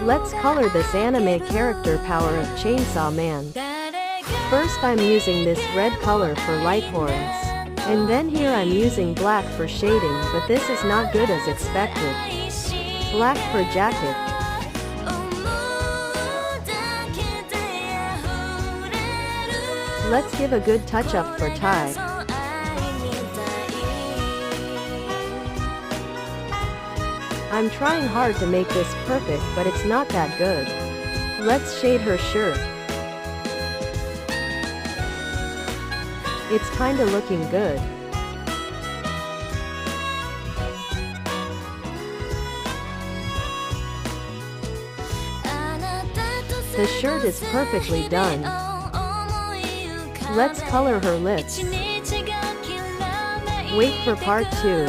Let's color this anime character Power of Chainsaw Man. First I'm using this red color for light horns. And then here I'm using black for shading, but this is not good as expected. Black for jacket. Let's give a good touch up for tie. I'm trying hard to make this perfect, but it's not that good. Let's shade her shirt. It's kinda looking good. The shirt is perfectly done. Let's color her lips. Wait for part 2.